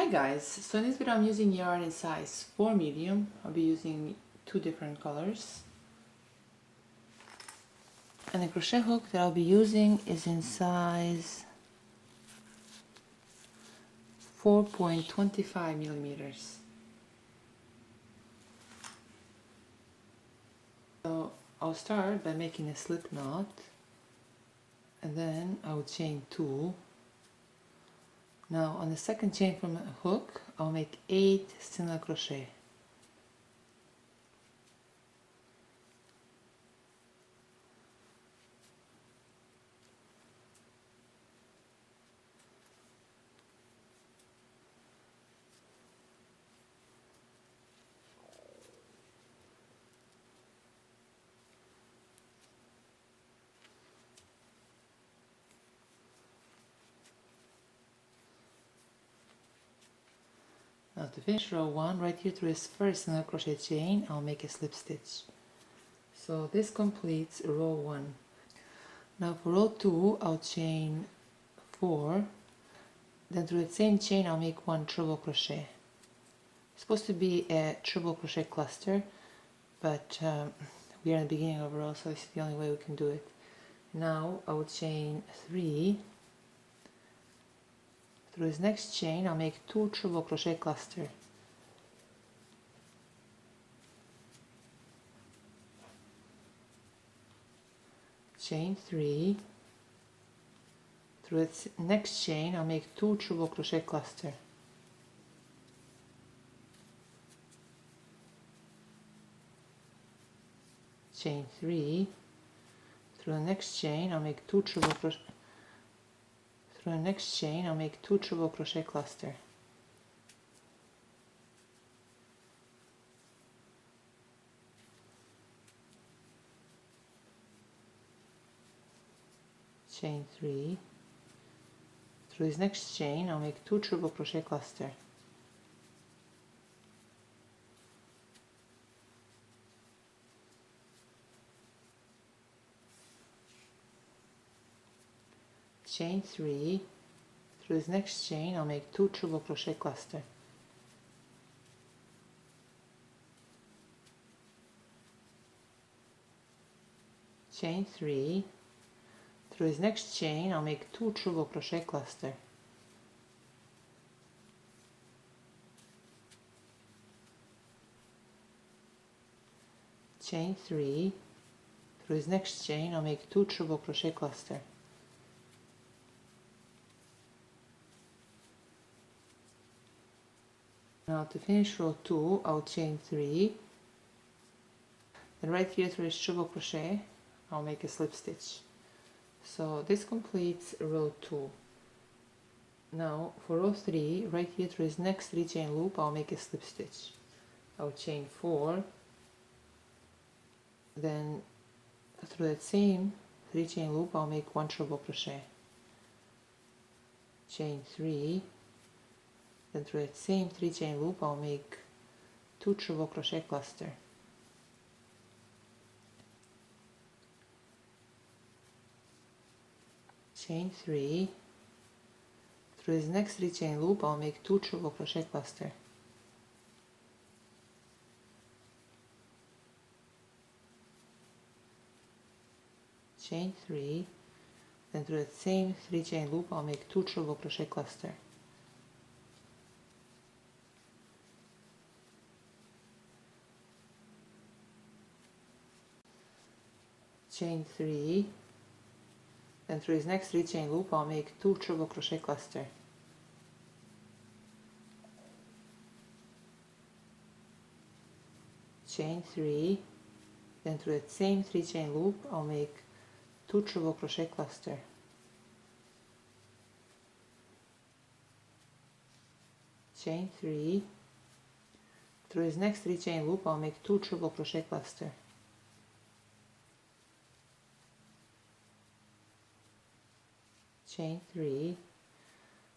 Hi guys, so in this video I'm using yarn in size 4 medium. I'll be using two different colors. And the crochet hook that I'll be using is in size 4.25 millimeters. So I'll start by making a slip knot, and then I will chain 2. Now on the second chain from a hook, I'll make 8 single crochet. Now to finish row 1, right here through this first single crochet chain, I'll make a slip stitch. So this completes row 1. Now for row 2, I'll chain 4, then through the same chain I'll make 1 treble crochet. It's supposed to be a treble crochet cluster, but we are in the beginning of a row, so it's the only way we can do it. Now I will chain 3. Through this next chain I'll make 2 treble crochet cluster. Chain 3. Through its next chain I'll make 2 treble crochet cluster. Chain 3. Through the next chain I'll make 2 treble crochet. Through the next chain I'll make 2 treble crochet cluster. Chain 3. Through this next chain I'll make 2 treble crochet cluster. Chain 3. Through this next chain I'll make 2 treble crochet cluster. Chain 3. Through this next chain I'll make 2 treble crochet cluster. Chain 3. Through this next chain I'll make 2 treble crochet cluster. Now to finish row 2, I'll chain 3. Then right here through this treble crochet, I'll make a slip stitch. So this completes row 2. Now for row 3, right here through this next 3 chain loop, I'll make a slip stitch. I'll chain 4. Then through that same 3 chain loop, I'll make 1 treble crochet. Chain 3. Then through that same 3 chain loop I'll make 2 treble crochet cluster. Chain 3. Through this next 3 chain loop I'll make 2 treble crochet cluster. Chain 3. Then through that same 3 chain loop I'll make 2 treble crochet cluster. Chain 3, then through this next 3 chain loop I'll make 2 treble crochet cluster. Chain 3, then through that same 3 chain loop I'll make 2 treble crochet cluster. Chain 3, through this next 3 chain loop I'll make 2 treble crochet cluster. Chain 3,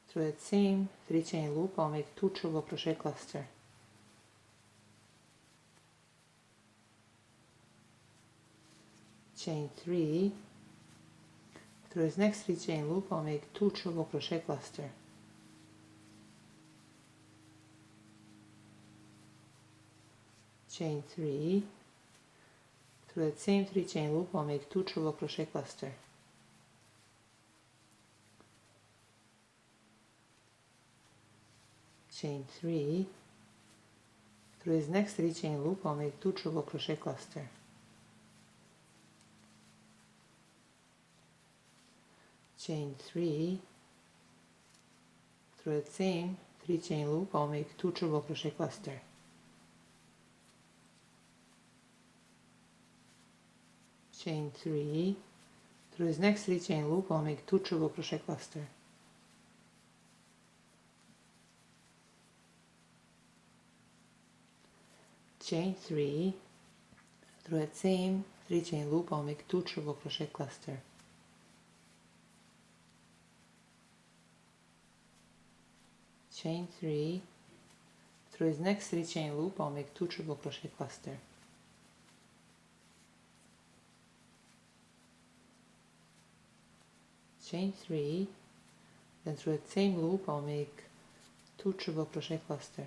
through that same 3 chain loop I'll make 2 treble crochet cluster. Chain 3, through this next 3 chain loop I'll make 2 treble crochet cluster. chain 3, through that same 3 chain loop I'll make 2 treble crochet cluster, chain 3, through this next 3 chain loop I'll make 2 treble crochet cluster, chain 3, through that same 3 chain loop I'll make 2 treble crochet cluster, chain 3, through this next 3 chain loop I'll make 2 treble crochet cluster, chain 3, through that same 3 chain loop I'll make 2 treble crochet cluster, chain 3, through this next 3 chain loop I'll make 2 treble crochet cluster, chain 3, then through that same loop I'll make 2 treble crochet cluster,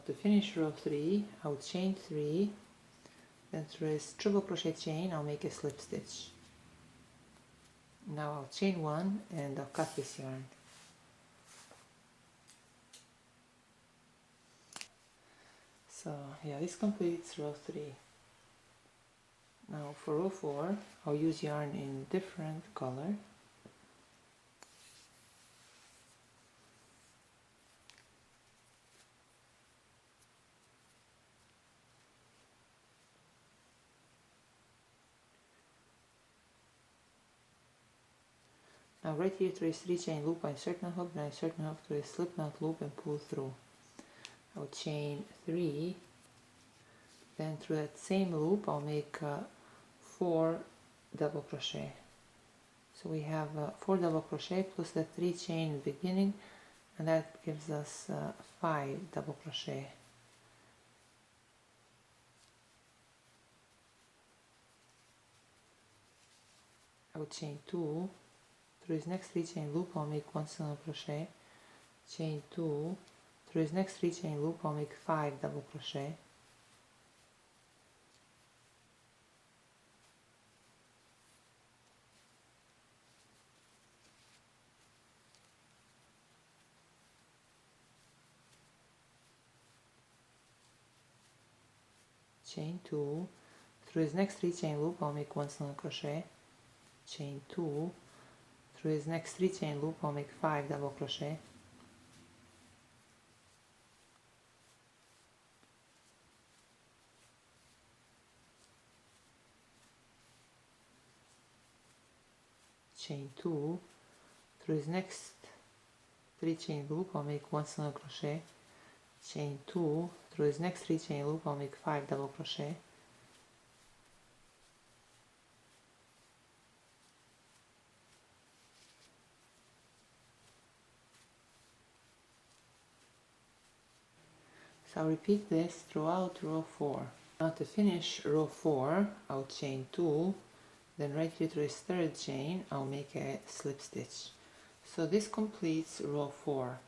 to finish row 3 I'll chain 3, then through this treble crochet chain I'll make a slip stitch. Now I'll chain 1 and I'll cut this yarn. So yeah, this completes row 3. Now for row 4 I'll use yarn in different color. Now right here through this 3 chain loop I insert a hook, then I insert a hook through a slip knot loop and pull through. I'll chain 3, then through that same loop I'll make 4 double crochet. So we have 4 double crochet plus the 3 chain in the beginning, and that gives us 5 double crochet. I will chain 2, through this next 3 chain loop I'll make 1 single crochet, chain 2, through this next 3 chain loop I'll make 5 double crochet, chain 2, through this next 3 chain loop I'll make 1 single crochet, chain 2, through this next 3 chain loop I'll make 5 double crochet, chain 2, through this next 3 chain loop I'll make 1 single crochet, chain 2, through this next 3 chain loop I'll make 5 double crochet, so I'll repeat this throughout row 4. Now to finish row 4 I'll chain 2, then right here through this 3rd chain I'll make a slip stitch. So this completes row 4.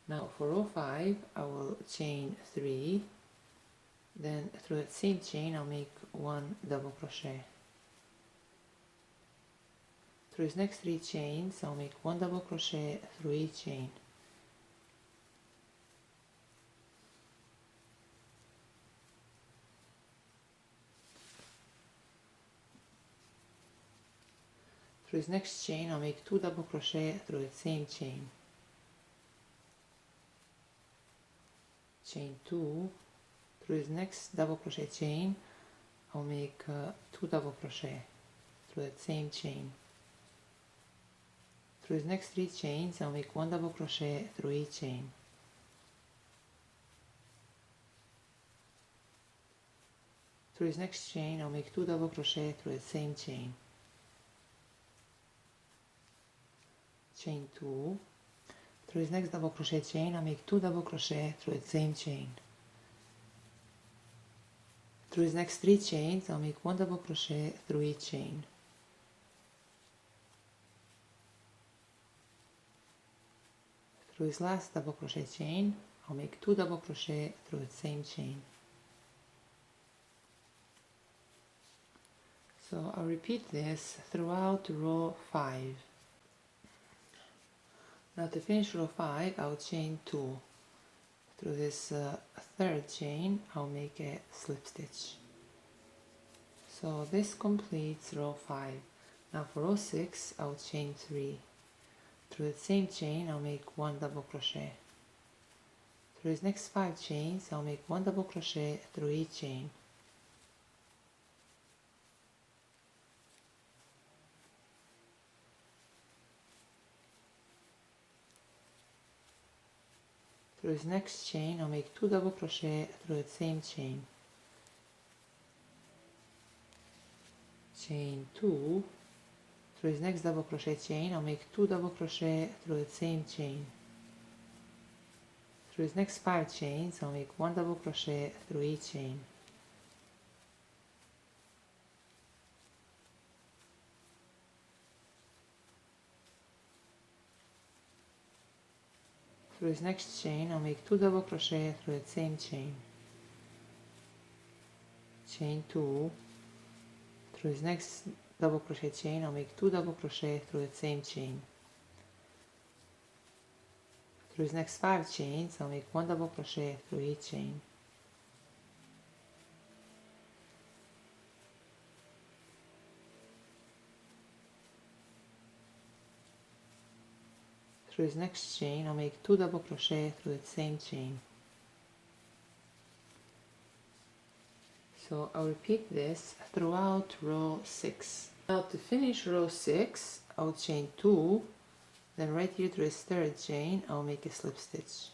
Now for row 5 I will chain 3, then through that same chain I'll make 1 double crochet. Through these next 3 chains I'll make 1 double crochet through each chain. Through this next chain I'll make 2 double crochet through the same chain. Chain 2, through this next double crochet chain I'll make 2 double crochet through that same chain. Through the next 3 chains I'll make 1 double crochet through each chain. Through this next chain I'll make 2 double crochet through the same chain. Chain 2, through this next double crochet chain I'll make 2 double crochet through the same chain. Through these next 3 chains I'll make 1 double crochet through each chain. Through this last double crochet chain, I'll make 2 double crochet through the same chain. So I'll repeat this throughout row 5. Now to finish row 5, I'll chain 2. Through this third chain, I'll make a slip stitch. So this completes row 5. Now for row 6, I'll chain 3. Through the same chain, I'll make 1 double crochet. Through these next 5 chains, I'll make 1 double crochet through each chain. Through this next chain, I'll make 2 double crochet through the same chain. Chain 2. Through this next double crochet chain, I'll make 2 double crochet through the same chain. Through these next 5 chains, I'll make 1 double crochet through each chain. Through this next chain, I'll make 2 double crochet through the same chain. Chain 2. Through this next double crochet chain, I'll make 2 double crochet through the same chain. Through these next 5 chains, I'll make 1 double crochet through each chain. Through this next chain, I'll make 2 double crochet through the same chain. So I'll repeat this throughout row 6. Now to finish row 6, I'll chain 2, then right here through this third chain, I'll make a slip stitch.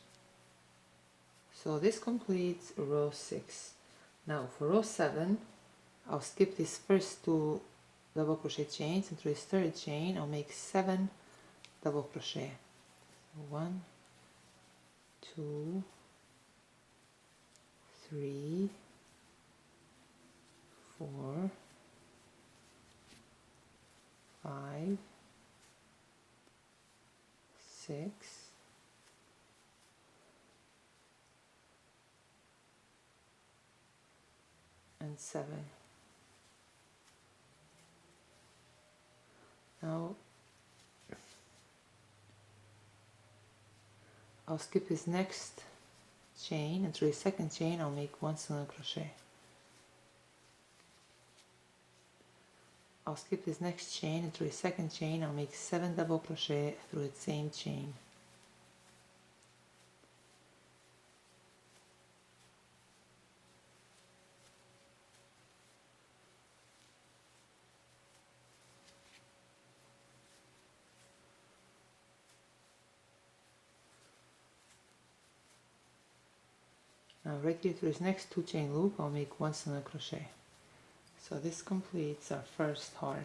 So this completes row 6. Now for row 7, I'll skip these first 2 double crochet chains, and through this third chain, I'll make 7 double crochet. 1, 2, 3, 4, 5, 6, 7. Now I'll skip this next chain, and through the second chain I'll make 1 single crochet. I'll skip this next chain, and through the second chain I'll make 7 double crochet through the same chain. Now right here through this next 2 chain loop, I'll make 1 single crochet. So this completes our first heart.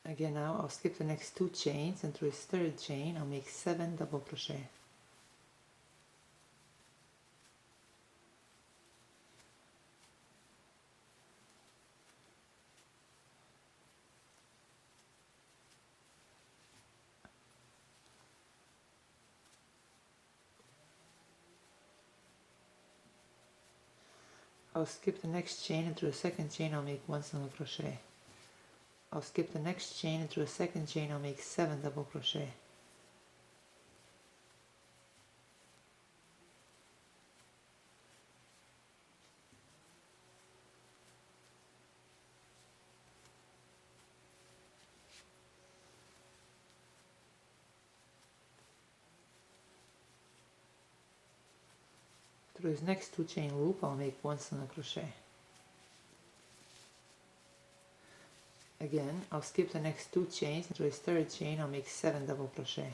Again, now I'll skip the next 2 chains, and through this third chain I'll make 7 double crochet. I'll skip the next chain, and through the second chain I'll make 1 single crochet. I'll skip the next chain, and through the second chain I'll make 7 double crochet. Through this next 2 chain loop, I'll make 1 single crochet. Again, I'll skip the next 2 chains, and through this third chain I'll make 7 double crochet.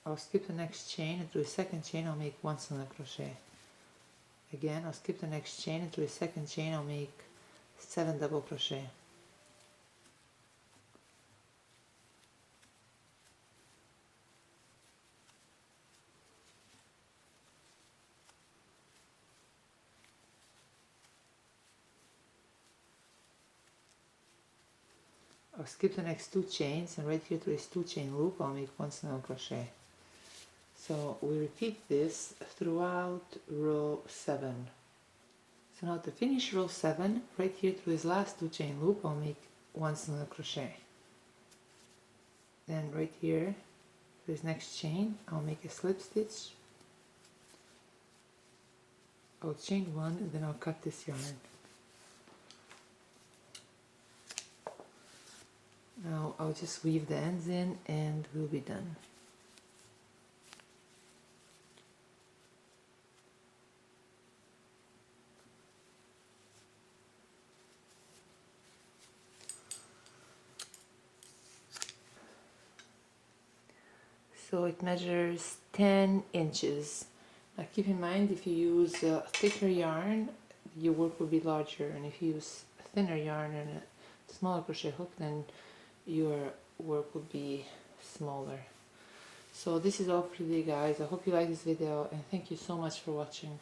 I'll skip the next chain, and through the second chain I'll make 1 single crochet. Again, I'll skip the next chain, and through the second chain I'll make 7 double crochet. I'll skip the next 2 chains, and right here to this 2 chain loop I'll make 1 single crochet. So we repeat this throughout row 7. So now to finish row 7, right here through this last 2 chain loop I'll make 1 single crochet. Then right here for this next chain I'll make a slip stitch. I'll chain 1 and then I'll cut this yarn. Now I'll just weave the ends in and we'll be done. So it measures 10 inches. Now keep in mind, if you use thicker yarn, your work will be larger, and if you use thinner yarn and a smaller crochet hook, then your work will be smaller. So this is all for today, guys. I hope you like this video, and thank you so much for watching.